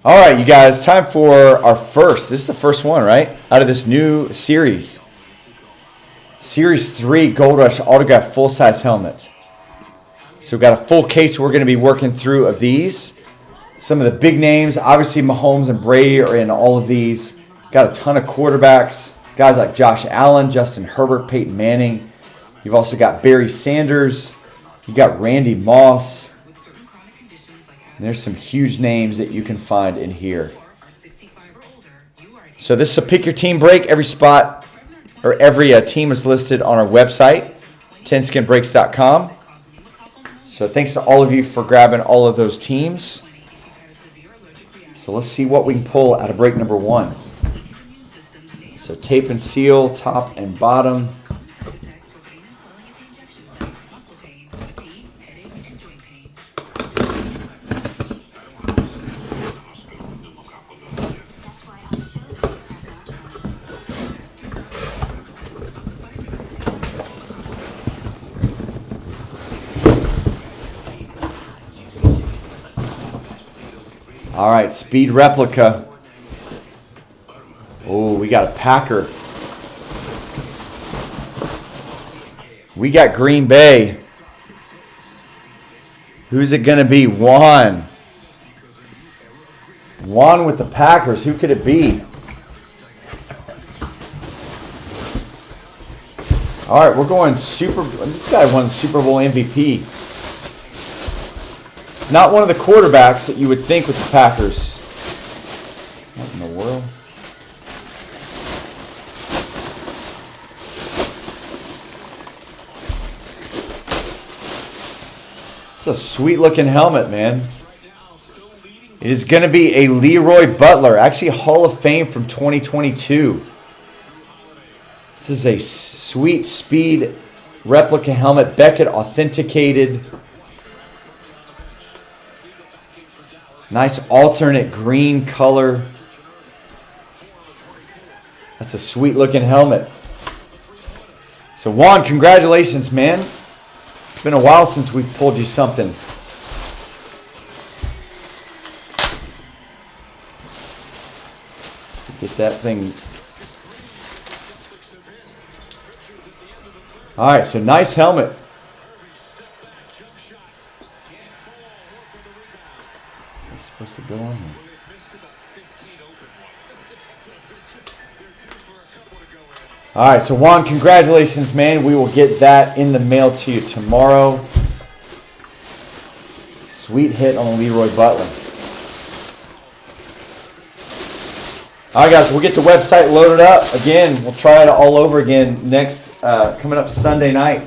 All right, you guys, time for our first. This is the first one, right? Out of this new series. Series 3 Gold Rush Autograph Full-Size Helmet. So we've got a full case we're going to be working through of these. Some of the big names, obviously Mahomes and Brady are in all of these. Got a ton of quarterbacks. Guys like Josh Allen, Justin Herbert, Peyton Manning. You've also got Barry Sanders. You got Randy Moss. And there's some huge names that you can find in here. So this is a pick your team break. Every spot or every team is listed on our website, tenskinbreaks.com. So thanks to all of you for grabbing all of those teams. So let's see what we can pull out of break number 1. So tape and seal, top and bottom. All right, speed replica. Oh, we got a Packer. We got Green Bay. Who's it going to be? Juan. Juan with the Packers. Who could it be? All right, we're going Super. This guy won Super Bowl MVP. It's not one of the quarterbacks that you would think with the Packers. What in the world? It's a sweet looking helmet, man. It is going to be a Leroy Butler, actually Hall of Fame from 2022. This is a sweet speed replica helmet, Beckett authenticated. Nice alternate green color. That's a sweet looking helmet. So Juan, congratulations, man. It's been a while since we've pulled you something. Get that thing. All right, so nice helmet. Is it supposed to go on here? All right, so Juan, congratulations, man. We will get that in the mail to you tomorrow. Sweet hit on Leroy Butler. All right, guys, we'll get the website loaded up. Again, we'll try it all over again next, coming up Sunday night.